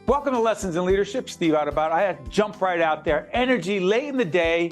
Welcome to Lessons in Leadership. Steve Audubon. I had to jump right out there. Energy late in the day.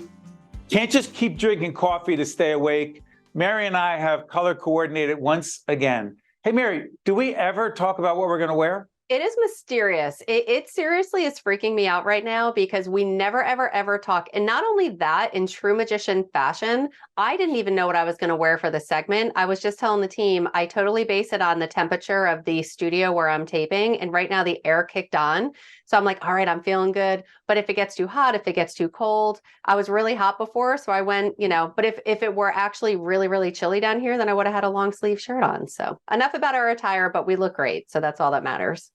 Can't just keep drinking coffee to stay awake. Mary and I have color coordinated once again. Hey, Mary, do we ever talk about what we're going to wear? It is mysterious. It seriously is freaking me out right now because we never, ever, ever talk. And not only that, in true magician fashion, I didn't even know what I was going to wear for the segment. I was just telling the team, I totally base it on the temperature of the studio where I'm taping. And right now the air kicked on. So I'm like, all right, I'm feeling good. But if it gets too hot, if it gets too cold, I was really hot before. So I went, but if it were actually really, really chilly down here, then I would have had a long sleeve shirt on. So enough about our attire, but we look great. So that's all that matters.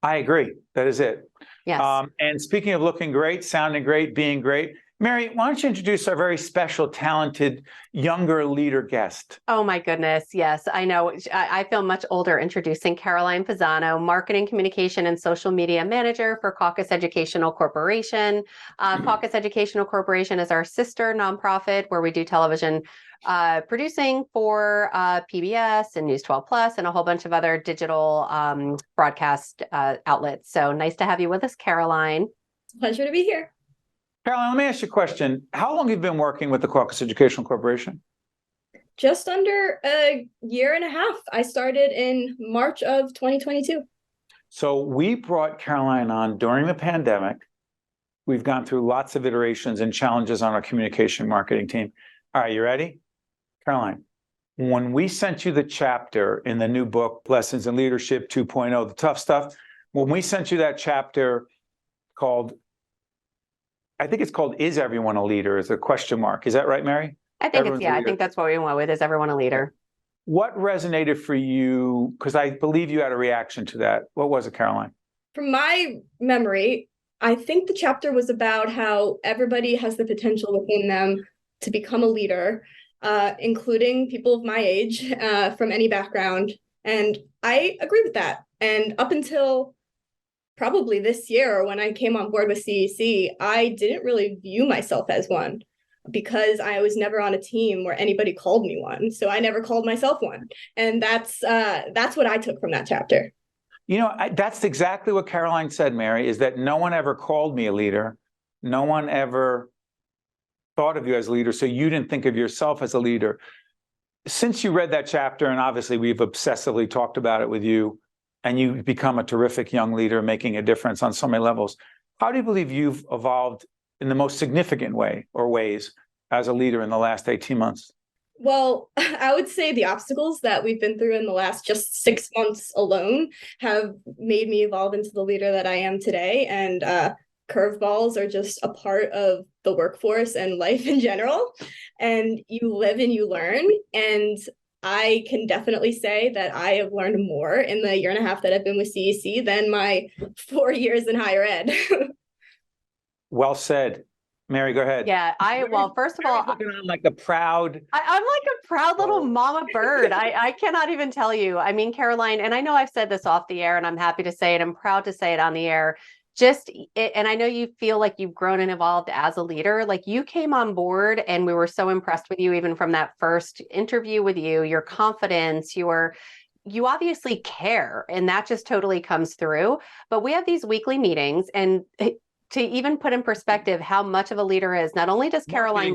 I agree. That is it. Yes. And speaking of looking great, sounding great, being great, Mary, why don't you introduce our very special, talented, younger leader guest? Oh my goodness. Yes, I know. I feel much older introducing Caroline Pizzano, Marketing, Communication, and Social Media Manager for Caucus Educational Corporation. Caucus Educational Corporation is our sister nonprofit where we do television producing for PBS and News 12 Plus and a whole bunch of other digital broadcast outlets. So nice to have you with us, Caroline. It's a pleasure to be here. Caroline, let me ask you a question. How long have you been working with the Caucus Educational Corporation? Just under a year and a half. I started in March of 2022. So we brought Caroline on during the pandemic. We've gone through lots of iterations and challenges on our communication marketing team. All right, you ready? Caroline, when we sent you the chapter in the new book, Lessons in Leadership 2.0, the tough stuff, when we sent you that chapter called, I think it's called, Is Everyone a Leader? Is a question mark. Is that right, Mary? I think I think that's what we went with. Is everyone a leader? What resonated for you? Because I believe you had a reaction to that. What was it, Caroline? From my memory, I think the chapter was about how everybody has the potential within them to become a leader, including people of my age, from any background. And I agree with that. And up until probably this year, when I came on board with CEC, I didn't really view myself as one because I was never on a team where anybody called me one. So I never called myself one. And that's what I took from that chapter. That's exactly what Caroline said, Mary, is that no one ever called me a leader. No one ever thought of you as a leader. So you didn't think of yourself as a leader. Since you read that chapter, and obviously we've obsessively talked about it with you, and you've become a terrific young leader making a difference on so many levels. How do you believe you've evolved in the most significant way or ways as a leader in the last 18 months? Well, I would say the obstacles that we've been through in the last just 6 months alone have made me evolve into the leader that I am today. And curveballs are just a part of the workforce and life in general. And you live and you learn. And I can definitely say that I have learned more in the year and a half that I've been with CEC than my 4 years in higher ed. Well said. Mary, go ahead. Yeah, first of all, looking on like a proud. I'm like a proud little mama bird. I cannot even tell you. I mean, Caroline, and I know I've said this off the air and I'm happy to say it. I'm proud to say it on the air. And I know you feel like you've grown and evolved as a leader. Like you came on board and we were so impressed with you, even from that first interview with you, your confidence, you obviously care, and that just totally comes through. But we have these weekly meetings, and to even put in perspective how much of a leader is, not only does Caroline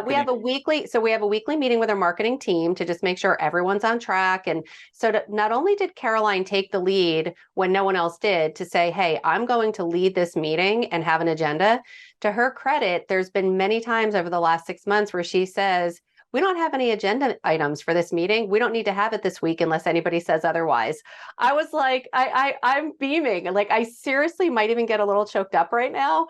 we have a weekly meeting with our marketing team to just make sure everyone's on track. And so not only did Caroline take the lead when no one else did to say, hey, I'm going to lead this meeting and have an agenda. To her credit, there's been many times over the last 6 months where she says, we don't have any agenda items for this meeting. We don't need to have it this week unless anybody says otherwise. I was like, I'm beaming. Like, I seriously might even get a little choked up right now.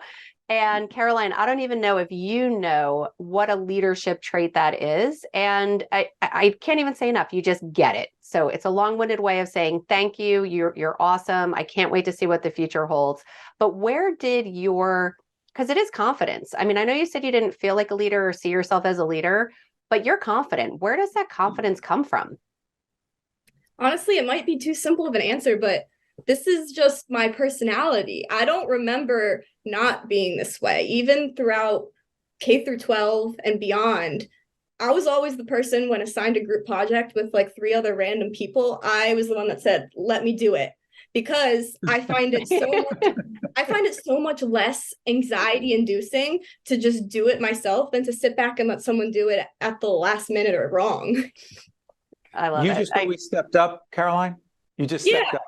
And Caroline, I don't even know if you know what a leadership trait that is. And I can't even say enough. You just get it. So it's a long-winded way of saying thank you. You're awesome. I can't wait to see what the future holds. But where did because it is confidence. I mean, I know you said you didn't feel like a leader or see yourself as a leader, but you're confident. Where does that confidence come from? Honestly, it might be too simple of an answer, but this is just my personality. I don't remember not being this way. Even throughout K through 12 and beyond, I was always the person when assigned a group project with like 3 other random people. I was the one that said, let me do it. because I find it so much less anxiety inducing to just do it myself than to sit back and let someone do it at the last minute or wrong. I love You it. just always stepped up, Caroline? You just stepped up.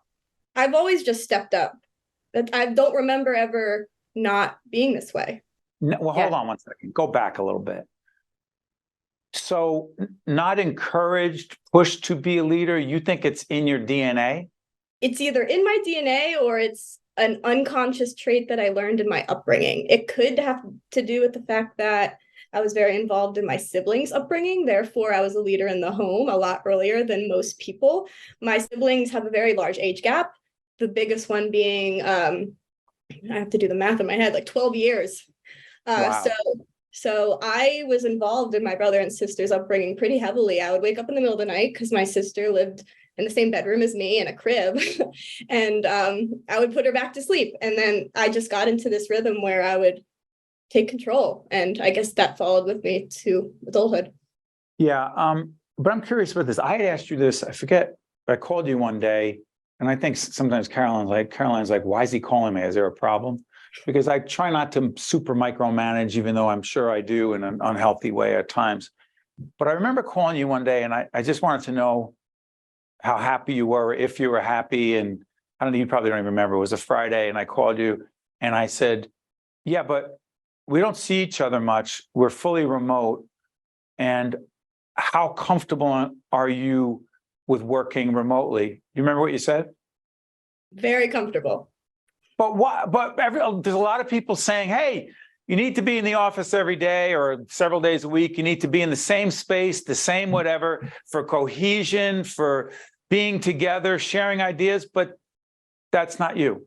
I've always just stepped up. That I don't remember ever not being this way. Well, hold on one second. Go back a little bit. So not encouraged, pushed to be a leader, you think it's in your DNA? It's either in my DNA or it's an unconscious trait that I learned in my upbringing. It could have to do with the fact that I was very involved in my siblings' upbringing. Therefore, I was a leader in the home a lot earlier than most people. My siblings have a very large age gap. The biggest one being, I have to do the math in my head, like 12 years. Wow. So I was involved in my brother and sister's upbringing pretty heavily. I would wake up in the middle of the night because my sister lived in the same bedroom as me in a crib. And I would put her back to sleep. And then I just got into this rhythm where I would take control. And I guess that followed with me to adulthood. Yeah. But I'm curious about this. I had asked you this, I forget, I called you one day, and I think sometimes Caroline's like, why is he calling me? Is there a problem? Because I try not to super micromanage, even though I'm sure I do in an unhealthy way at times. But I remember calling you one day, and I just wanted to know how happy you were, if you were happy. And I don't know, you probably don't even remember. It was a Friday, and I called you and I said, yeah, but we don't see each other much. We're fully remote. And how comfortable are you with working remotely? You remember what you said? Very comfortable. But what? But there's a lot of people saying, "Hey, you need to be in the office every day or several days a week. You need to be in the same space, the same whatever, for cohesion, for being together, sharing ideas." But that's not you.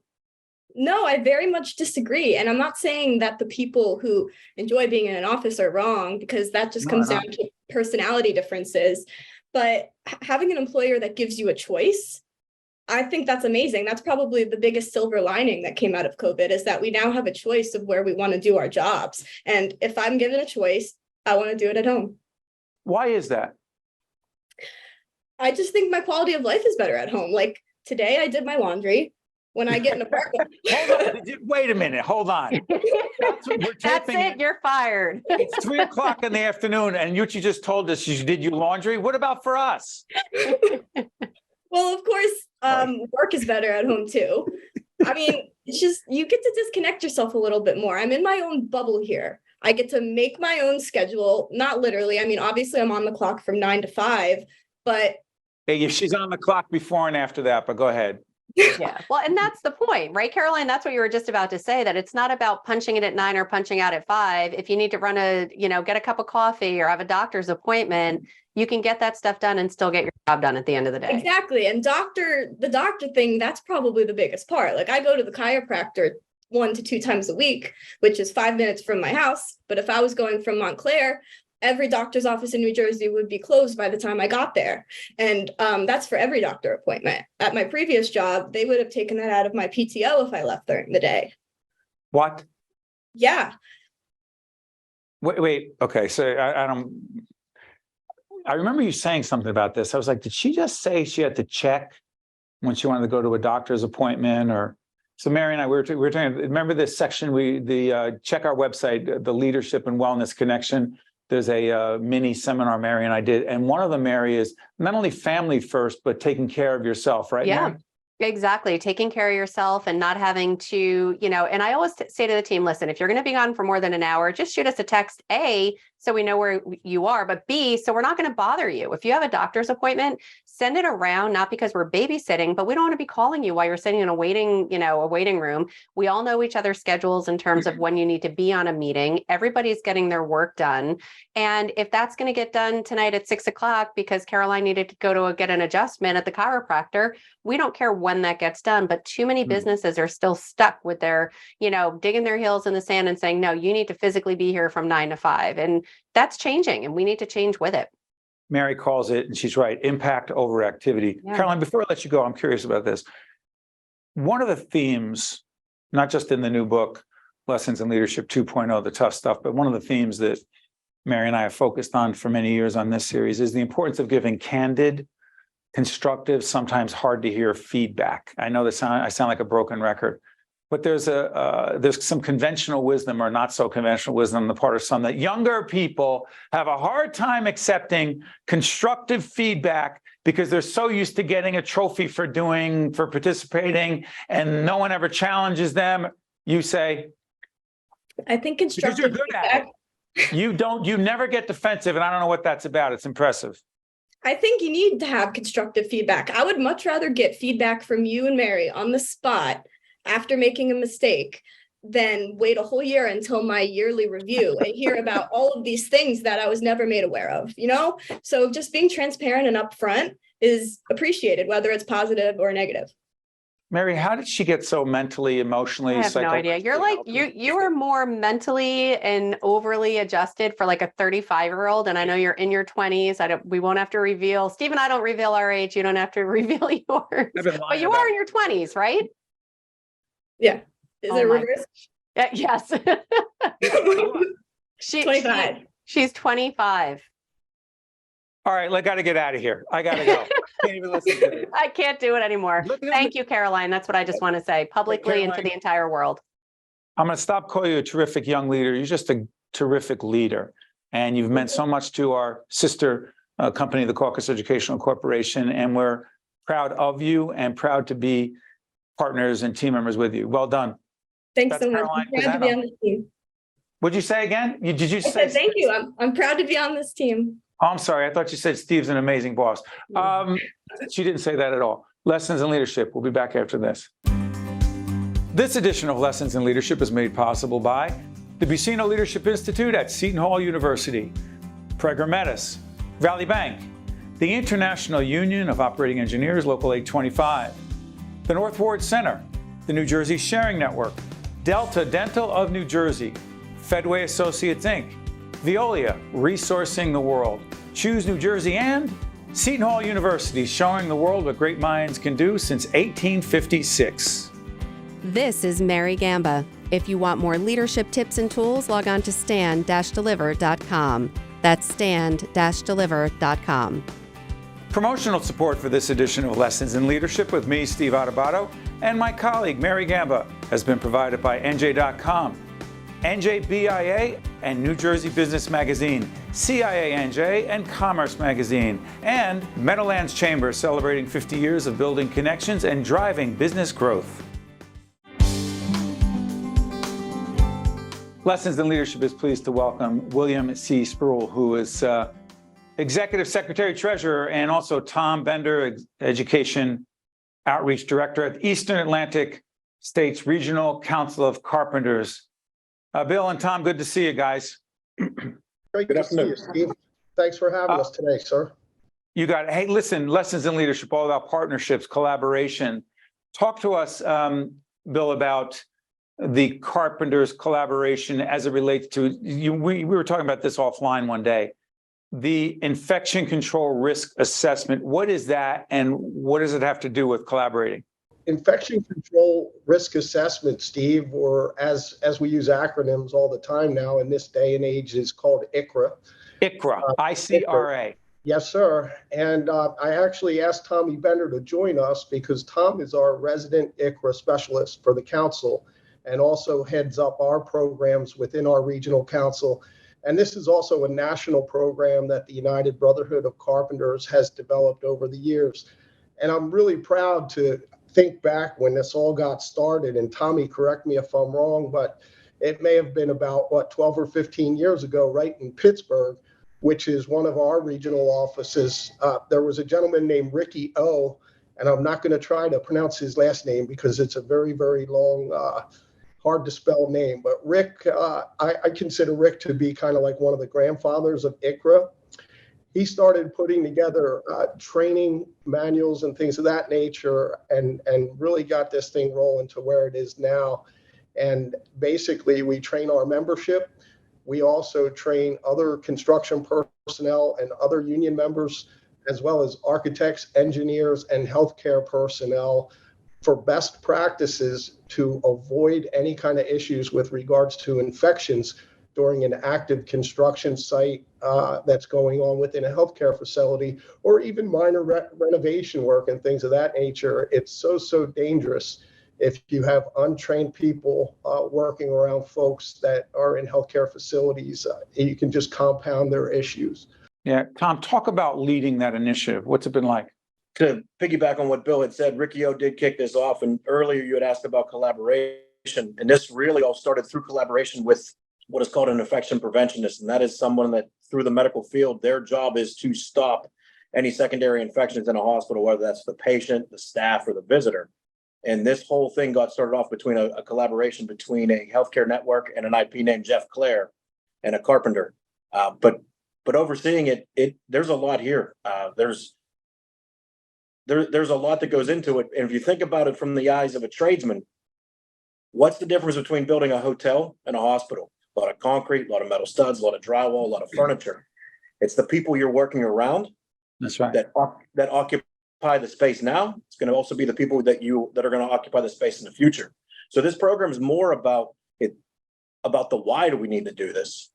No, I very much disagree. And I'm not saying that the people who enjoy being in an office are wrong, because that just comes down to personality differences. But having an employer that gives you a choice, I think that's amazing. That's probably the biggest silver lining that came out of COVID, is that we now have a choice of where we want to do our jobs. And if I'm given a choice, I want to do it at home. Why is that? I just think my quality of life is better at home. Like today, I did my laundry. When I get an apartment. Hold on. Wait a minute. Hold on. That's it. You're fired. It's 3:00 in the afternoon, and you just told us you did your laundry. What about for us? Well, of course, work is better at home too. I mean, it's just, you get to disconnect yourself a little bit more. I'm in my own bubble here. I get to make my own schedule, not literally. I mean, obviously I'm on the clock from 9 to 5, but. Hey, she's on the clock before and after that, but go ahead. Yeah. Well, and that's the point, right, Caroline? That's what you were just about to say, that it's not about punching in at 9 or punching out at 5. If you need to run get a cup of coffee or have a doctor's appointment, you can get that stuff done and still get your job done at the end of the day. Exactly. And the doctor thing, that's probably the biggest part. Like I go to the chiropractor 1 to 2 times a week, which is 5 minutes from my house. But if I was going from Montclair, every doctor's office in New Jersey would be closed by the time I got there. And that's for every doctor appointment. At my previous job, they would have taken that out of my PTO if I left during the day. What? Yeah. Wait. Okay. So I remember you saying something about this. I was like, did she just say she had to check when she wanted to go to a doctor's appointment? Or so Mary and I, we were talking, remember this section, check our website, the Leadership and Wellness Connection. There's a mini seminar Mary and I did. And one of them, Mary, is not only family first, but taking care of yourself, right? Yeah, Mary? exactly. Taking care of yourself and not having to, and I always say to the team, listen, if you're going to be gone for more than an hour, just shoot us a text, A, so we know where you are, but B, so we're not going to bother you. If you have a doctor's appointment, send it around, not because we're babysitting, but we don't want to be calling you while you're sitting in a waiting room. We all know each other's schedules in terms of when you need to be on a meeting. Everybody's getting their work done. And if that's going to get done tonight at 6:00 because Caroline needed to go to get an adjustment at the chiropractor, we don't care when that gets done. But too many businesses are still stuck with their, digging their heels in the sand and saying, no, you need to physically be here from 9 to 5. And that's changing, and we need to change with it. Mary calls it, and she's right, impact over activity. Yeah. Caroline, before I let you go, I'm curious about this. One of the themes, not just in the new book, Lessons in Leadership 2.0, the tough stuff, but one of the themes that Mary and I have focused on for many years on this series is the importance of giving candid, constructive, sometimes hard to hear feedback. I know I sound like a broken record, but there's some conventional wisdom or not so conventional wisdom on the part of some that younger people have a hard time accepting constructive feedback because they're so used to getting a trophy for participating, and no one ever challenges them. You say, I think because you're constructive good at feedback. it. You never get defensive, and I don't know what that's about. It's impressive. I think you need to have constructive feedback. I would much rather get feedback from you and Mary on the spot after making a mistake than wait a whole year until my yearly review and hear about all of these things that I was never made aware of, you know? So just being transparent and upfront is appreciated, whether it's positive or negative. Mary, how did she get so mentally, emotionally? I have no idea. You're like, you are more mentally and overly adjusted for like a 35-year-old. And I know you're in your 20s. We won't have to reveal. Steve and I don't reveal our age. You don't have to reveal yours. But you are in your 20s, right? Yeah. Is it reverse? Yes. She's 25. She's 25. All right, I got to get out of here. I got to go. Can't even listen to it. I can't do it anymore. Thank you, Caroline. That's what I just want to say publicly and to the entire world. I'm going to stop calling you a terrific young leader. You're just a terrific leader. And you've meant so much to our sister company, the Caucus Educational Corporation. And we're proud of you and proud to be partners and team members with you. Well done. Thanks That's so much. Caroline I'm proud to be on this team. What'd you say again? Did you I say? said thank you. I'm proud to be on this team. Oh, I'm sorry. I thought you said Steve's an amazing boss. She didn't say that at all. Lessons in Leadership. We'll be back after this. This edition of Lessons in Leadership is made possible by the Pizzano Leadership Institute at Seton Hall University, Prager Metis, Valley Bank, the International Union of Operating Engineers, Local 825, the North Ward Center, the New Jersey Sharing Network, Delta Dental of New Jersey, Fedway Associates, Inc., Veolia, Resourcing the World, Choose New Jersey, and Seton Hall University, showing the world what great minds can do since 1856. This is Mary Gamba. If you want more leadership tips and tools, log on to stand-deliver.com. That's stand-deliver.com. Promotional support for this edition of Lessons in Leadership with me, Steve Adubato, and my colleague, Mary Gamba, has been provided by NJ.com, NJBIA, and New Jersey Business Magazine, CIANJ, and Commerce Magazine, and Meadowlands Chamber, celebrating 50 years of building connections and driving business growth. Lessons in Leadership is pleased to welcome William C. Sproule, who is Executive Secretary Treasurer, and also Tom Bender, Education Outreach Director at the Eastern Atlantic States Regional Council of Carpenters. Bill and Tom, good to see you guys. Great to see you, Steve. Thanks for having us today, sir. You got it. Hey, listen, Lessons in Leadership, all about partnerships, collaboration. Talk to us, Bill, about the Carpenters collaboration as it relates to, we were talking about this offline one day. The infection control risk assessment, what is that and what does it have to do with collaborating? Infection control risk assessment, Steve, or as we use acronyms all the time now in this day and age, is called ICRA. ICRA, I-C-R-A. Yes, sir. And I actually asked Tommy Bender to join us because Tom is our resident ICRA specialist for the council and also heads up our programs within our regional council. And this is also a national program that the United Brotherhood of Carpenters has developed over the years. And I'm really proud to think back when this all got started, and Tommy, correct me if I'm wrong, but it may have been about, 12 or 15 years ago, right in Pittsburgh, which is one of our regional offices. There was a gentleman named Ricky O, and I'm not going to try to pronounce his last name because it's a very, very long, hard to spell name. But Rick, I consider Rick to be kind of like one of the grandfathers of ICRA. He started putting together training manuals and things of that nature and really got this thing rolling to where it is now. And basically, we train our membership. We also train other construction personnel and other union members, as well as architects, engineers, and healthcare personnel for best practices to avoid any kind of issues with regards to infections during an active construction site that's going on within a healthcare facility, or even minor renovation work and things of that nature. It's so dangerous if you have untrained people working around folks that are in healthcare facilities. You can just compound their issues. Yeah, Tom, talk about leading that initiative. What's it been like? To piggyback on what Bill had said, Ricky O did kick this off, and earlier you had asked about collaboration, and this really all started through collaboration with what is called an infection preventionist, and that is someone that through the medical field, their job is to stop any secondary infections in a hospital, whether that's the patient, the staff, or the visitor. And this whole thing got started off between a collaboration between a healthcare network and an IP named Jeff Clare and a carpenter. But overseeing it, there's a lot here. There's a lot that goes into it. And if you think about it from the eyes of a tradesman, what's the difference between building a hotel and a hospital? A lot of concrete, a lot of metal studs, a lot of drywall, a lot of furniture. It's the people you're working around. That's right. That occupy the space now. It's going to also be the people that are going to occupy the space in the future. So this program is more about the why do we need to do this?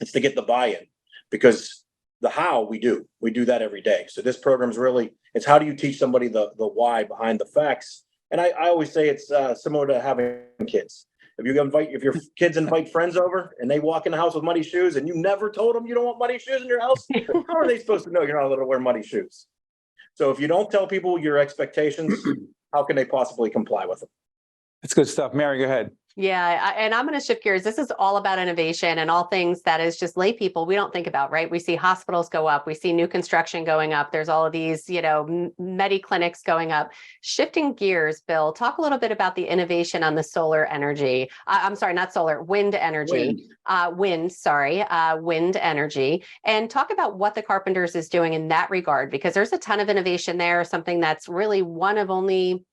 It's to get the buy-in, because the how we do that every day. So this program is really, it's how do you teach somebody the why behind the facts? And I always say it's similar to having kids. If your kids invite friends over and they walk in the house with muddy shoes and you never told them you don't want muddy shoes in your house, how are they supposed to know you're not allowed to wear muddy shoes? So if you don't tell people your expectations, how can they possibly comply with them? That's good stuff. Mary, go ahead. Yeah, and I'm going to shift gears. This is all about innovation and all things that is just lay people we don't think about, right? We see hospitals go up. We see new construction going up. There's all of these, medi clinics going up. Shifting gears, Bill, talk a little bit about the innovation on the solar energy. I'm sorry, not solar, wind energy. Wind energy. And talk about what the Carpenters is doing in that regard, because there's a ton of innovation there, something that's really one of only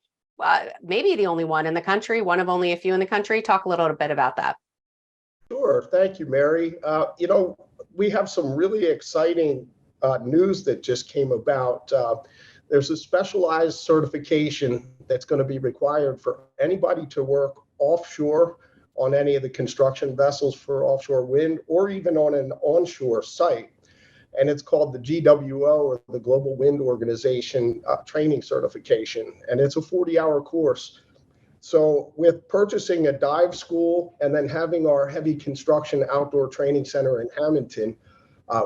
maybe the only one in the country, one of only a few in the country. Talk a little bit about that. Sure. Thank you, Mary. We have some really exciting news that just came about. There's a specialized certification that's going to be required for anybody to work offshore on any of the construction vessels for offshore wind, or even on an onshore site. And it's called the GWO, or the Global Wind Organization Training Certification. And it's a 40-hour course. So with purchasing a dive school and then having our heavy construction outdoor training center in Hamilton,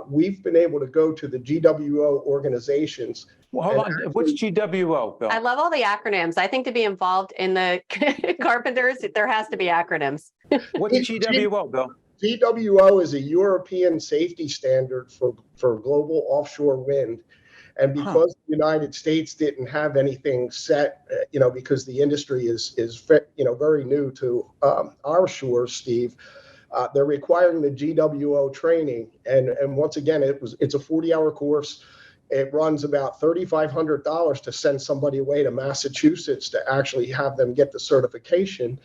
we've been able to go to the GWO organizations. Well, hold on. What's GWO, Bill? I love all the acronyms. I think to be involved in the Carpenters, there has to be acronyms. What's GWO, Bill? GWO is a European safety standard for global offshore wind. And because the United States didn't have anything set, because the industry is very new to our shores, Steve, they're requiring the GWO training. And once again, it's a 40-hour course. It runs about $3,500 to send somebody away to Massachusetts to actually have them get the certification.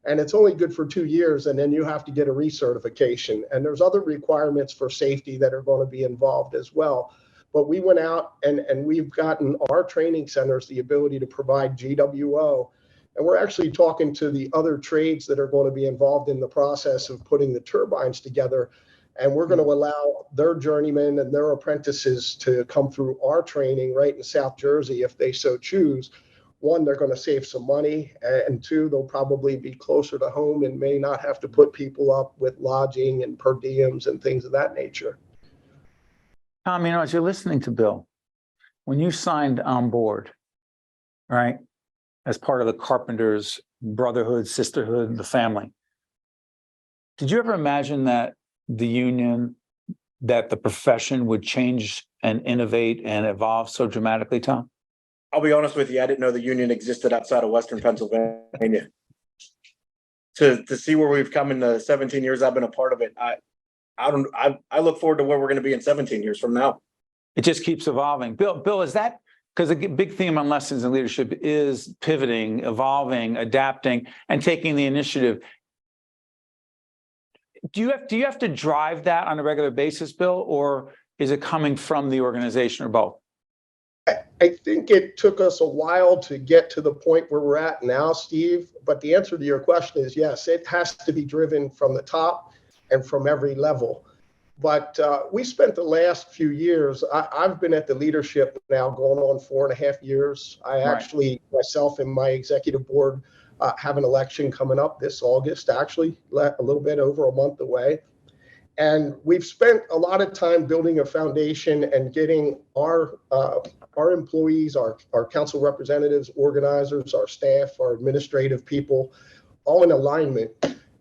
And it's only good for 2 years, and then you have to get a recertification. And there's other requirements for safety that are going to be involved as well. But we went out and we've gotten our training centers the ability to provide GWO. And we're actually talking to the other trades that are going to be involved in the process of putting the turbines together. And we're going to allow their journeymen and their apprentices to come through our training right in South Jersey if they so choose. One, they're going to save some money, and two, they'll probably be closer to home and may not have to put people up with lodging and per diems and things of that nature. Tom, as you're listening to Bill, when you signed on board, right, as part of the Carpenters brotherhood, sisterhood, the family, did you ever imagine that the union, that the profession would change and innovate and evolve so dramatically, Tom? I'll be honest with you, I didn't know the union existed outside of Western Pennsylvania. To see where we've come in the 17 years I've been a part of it, I look forward to where we're going to be in 17 years from now. It just keeps evolving. Bill, is that because a big theme on Lessons in Leadership is pivoting, evolving, adapting, and taking the initiative? Do you have to drive that on a regular basis, Bill, or is it coming from the organization, or both? I think it took us a while to get to the point where we're at now, Steve. But the answer to your question is yes, it has to be driven from the top. and from every level. But we spent the last few years, I've been at the leadership now going on 4.5 years. I actually, myself and my executive board have an election coming up this August, actually, a little bit over a month away. And we've spent a lot of time building a foundation and getting our employees, our council representatives, organizers, our staff, our administrative people, all in alignment,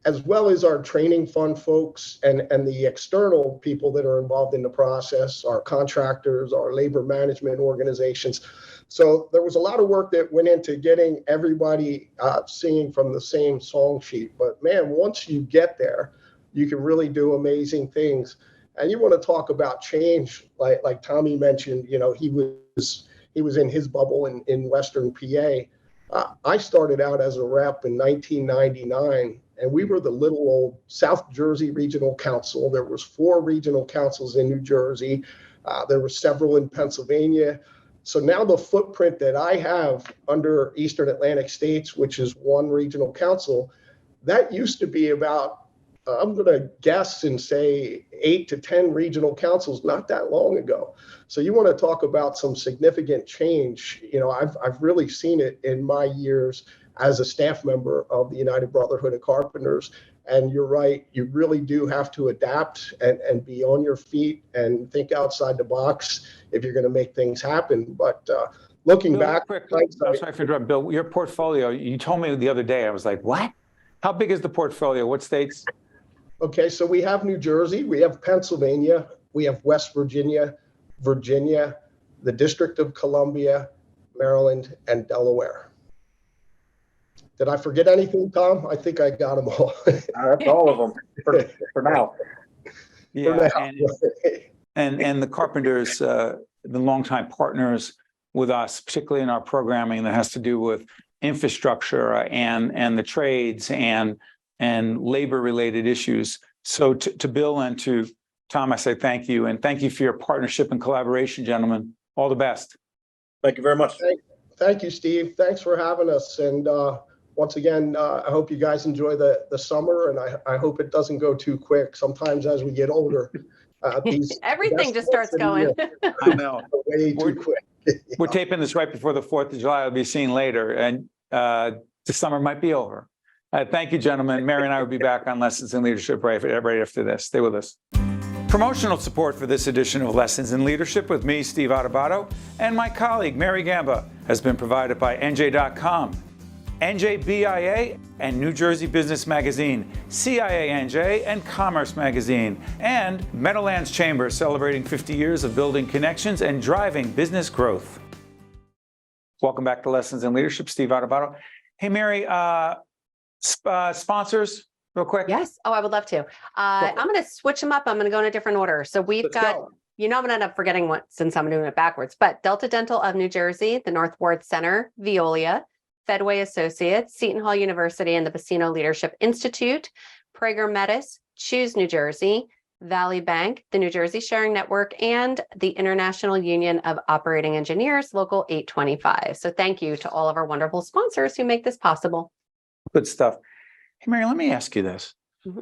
as well as our training fund folks and the external people that are involved in the process, our contractors, our labor management organizations. So there was a lot of work that went into getting everybody singing from the same song sheet. But man, once you get there, you can really do amazing things. And you want to talk about change, like Tommy mentioned, you know, he was in his bubble in Western PA. I started out as a rep in 1999. And we were the little old South Jersey Regional Council. There was 4 regional councils in New Jersey. There were several in Pennsylvania. So now the footprint that I have under Eastern Atlantic States, which is 1 regional council, that used to be about, I'm going to guess and say 8 to 10 regional councils not that long ago. So you want to talk about some significant change. You know, I've really seen it in my years as a staff member of the United Brotherhood of Carpenters. And you're right, you really do have to adapt and be on your feet and think outside the box if you're going to make things happen. But looking Bill, back, quick, I'm sorry for interrupting, Bill, your portfolio, you told me the other day, I was like, what? How big is the portfolio? What states? Okay, so we have New Jersey, we have Pennsylvania, we have West Virginia, Virginia, the District of Columbia, Maryland, and Delaware. Did I forget anything, Tom? I think I got them all. That's all of them for now. Yeah, and the Carpenters, the longtime partners with us, particularly in our programming that has to do with infrastructure and the trades and labor-related issues. So to Bill and to Tom, I say thank you, and thank you for your partnership and collaboration, gentlemen. All the best. Thank you very much. Thank you, Steve. Thanks for having us. And once again, I hope you guys enjoy the summer, and I hope it doesn't go too quick. Sometimes as we get older, everything just starts going. I know. Way too quick. We're taping this right before the 4th of July. I'll be seeing later, and the summer might be over. Thank you, gentlemen. Mary and I will be back on Lessons in Leadership right after this. Stay with us. Promotional support for this edition of Lessons in Leadership with me, Steve Adubato, and my colleague, Mary Gamba, has been provided by NJ.com, NJBIA, and New Jersey Business Magazine, CIA NJ, and Commerce Magazine, and Meadowlands Chamber, celebrating 50 years of building connections and driving business growth. Welcome back to Lessons in Leadership, Steve Adubato. Hey, Mary, sponsors, real quick. Yes. Oh, I would love to. I'm going to switch them up. I'm going to go in a different order. So we've got, you know, I'm going to end up forgetting what since I'm doing it backwards, but Delta Dental of New Jersey, the North Ward Center, Veolia, Fedway Associates, Seton Hall University, and the Pizzano Leadership Institute, Prager Metis, Choose New Jersey, Valley Bank, the New Jersey Sharing Network, and the International Union of Operating Engineers, Local 825. So thank you to all of our wonderful sponsors who make this possible. Good stuff. Hey, Mary, let me ask you this. Mm-hmm.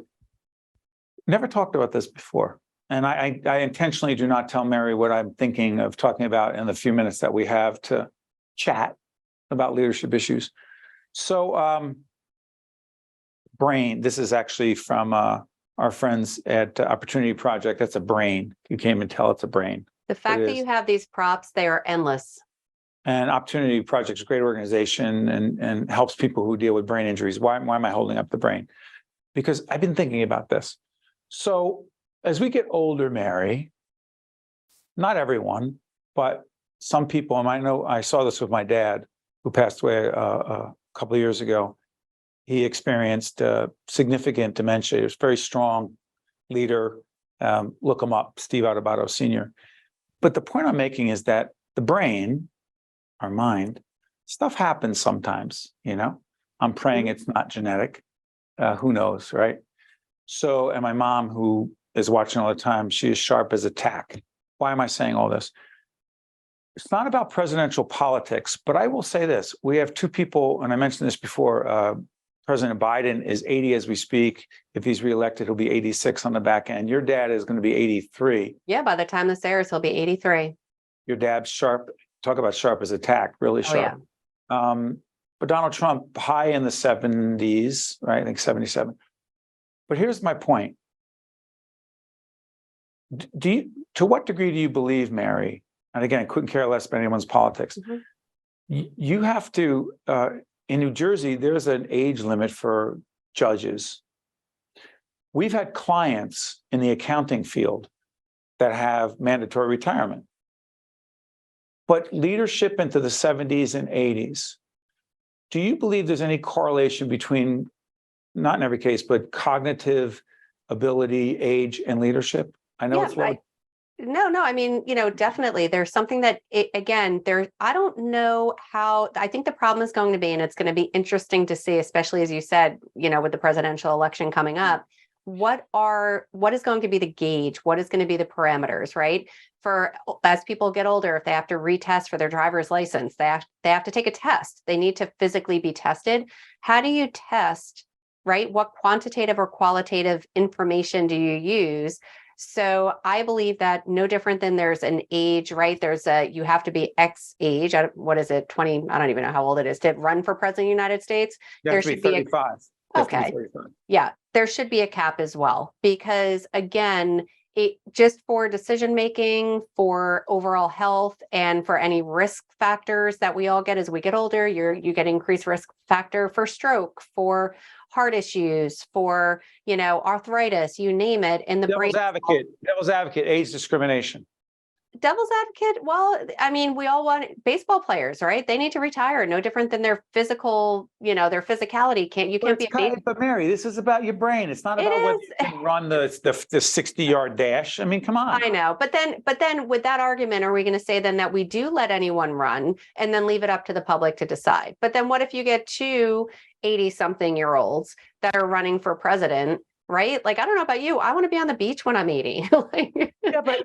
Never talked about this before. And I intentionally do not tell Mary what I'm thinking of talking about in the few minutes that we have to chat about leadership issues. So, brain, this is actually from our friends at Opportunity Project. That's a brain. You can't even tell it's a brain. The fact that you have these props, they are endless. And Opportunity Project is a great organization and helps people who deal with brain injuries. Why am I holding up the brain? Because I've been thinking about this. So as we get older, Mary, not everyone, but some people, and I know I saw this with my dad, who passed away a couple of years ago. He experienced significant dementia. He was a very strong leader. Look him up, Steve Adubato Sr. But the point I'm making is that the brain, our mind, stuff happens sometimes, you know? I'm praying it's not genetic. Who knows, right? So, and my mom, who is watching all the time, she is sharp as a tack. Why am I saying all this? It's not about presidential politics, but I will say this. We have two people, and I mentioned this before, President Biden is 80 as we speak. If he's reelected, he'll be 86 on the back end. Your dad is going to be 83. Yeah, by the time this airs, he'll be 83. Your dad's sharp. Talk about sharp as a tack, really sharp. But Donald Trump, high in the 70s, right? I think 77. But here's my point. To what degree do you believe, Mary? And again, I couldn't care less about anyone's politics. You have to, in New Jersey, there's an age limit for judges. We've had clients in the accounting field that have mandatory retirement. But leadership into the 70s and 80s, do you believe there's any correlation between, not in every case, but cognitive ability, age, and leadership? I know it's wrong. No, I mean, definitely there's something that, I don't know how, I think the problem is going to be, and it's going to be interesting to see, especially as you said, with the presidential election coming up, what is going to be the gauge? What is going to be the parameters, right? As people get older, if they have to retest for their driver's license, they have to take a test. They need to physically be tested. How do you test, right? What quantitative or qualitative information do you use? So I believe that no different than there's an age, right? You have to be X age. What is it? 20? I don't even know how old it is to run for president of the United States. There should be 35. Okay. Yeah, there should be a cap as well, because again, it just for decision making, for overall health, and for any risk factors that we all get as we get older, you get increased risk factor for stroke, for heart issues, for arthritis, you name it. In the devil's advocate, age discrimination. Devil's advocate. Well, I mean, we all want baseball players, right? They need to retire. No different than their physical, their physicality. But Mary, this is about your brain. It's not about whether you can run the 60-yard dash. I mean, come on. I know, but then with that argument, are we going to say then that we do let anyone run and then leave it up to the public to decide? But then what if you get two 80-something-year-olds that are running for president? Right? Like, I don't know about you. I want to be on the beach when I'm 80. Yeah, but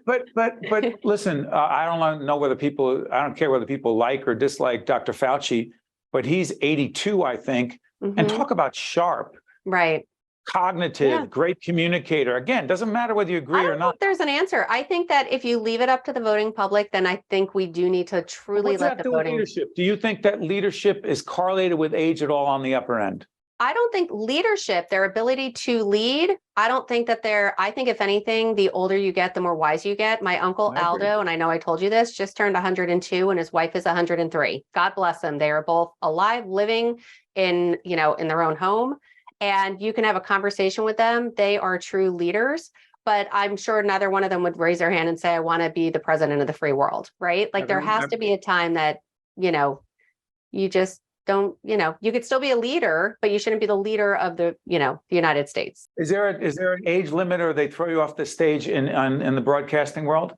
listen, I don't care whether people like or dislike Dr. Fauci, but he's 82, I think. And talk about sharp. Right. Cognitive, great communicator. Again, doesn't matter whether you agree or not. There's an answer. I think that if you leave it up to the voting public, then I think we do need to truly let the voting. Leadership? Do you think that leadership is correlated with age at all on the upper end? I don't think leadership, their ability to lead, I don't think that I think if anything, the older you get, the more wise you get. My uncle Aldo, and I know I told you this, just turned 102 and his wife is 103. God bless them. They are both alive, living in their own home. And you can have a conversation with them. They are true leaders, but I'm sure neither one of them would raise their hand and say, I want to be the president of the free world, right? Like there has to be a time that, you just don't, you could still be a leader, but you shouldn't be the leader of the United States. Is there an age limit, or they throw you off the stage in the broadcasting world?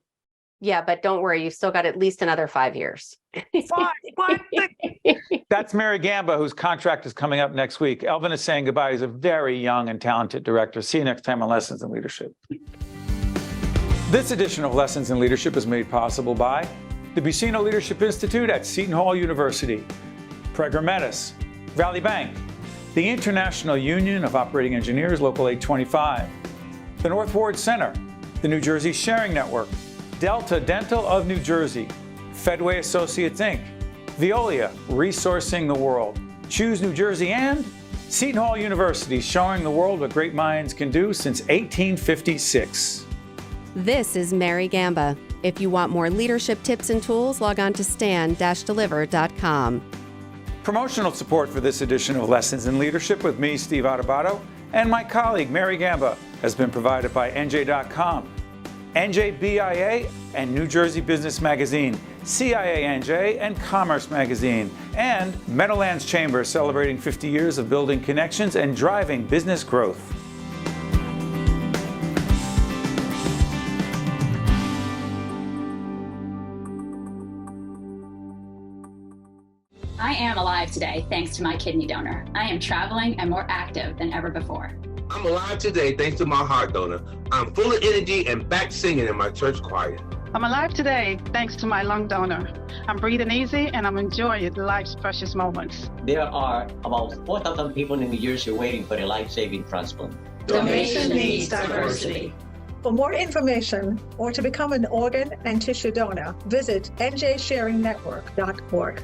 Yeah, but don't worry, you've still got at least another 5 years. That's Mary Gamba, whose contract is coming up next week. Elvin is saying goodbye. He's a very young and talented director. See you next time on Lessons in Leadership. This edition of Lessons in Leadership is made possible by the Pizzano Leadership Institute at Seton Hall University, Prager Metis, Valley Bank, the International Union of Operating Engineers, Local 825, the North Ward Center, the New Jersey Sharing Network, Delta Dental of New Jersey, Fedway Associates, Inc., Veolia, resourcing the world, Choose New Jersey, and Seton Hall University, showing the world what great minds can do since 1856. This is Mary Gamba. If you want more leadership tips and tools, log on to stand-deliver.com. Promotional support for this edition of Lessons in Leadership with me, Steve Adubato, and my colleague, Mary Gamba, has been provided by NJ.com, NJBIA, and New Jersey Business Magazine, CIANJ, and Commerce Magazine, and Meadowlands Chamber, celebrating 50 years of building connections and driving business growth. I am alive today thanks to my kidney donor. I am traveling and more active than ever before. I'm alive today thanks to my heart donor. I'm full of energy and back singing in my church choir. I'm alive today thanks to my lung donor. I'm breathing easy and I'm enjoying life's precious moments. There are about 4,000 people in New Jersey waiting for a life-saving transplant. Donation needs diversity. For more information or to become an organ and tissue donor, visit njsharingnetwork.org.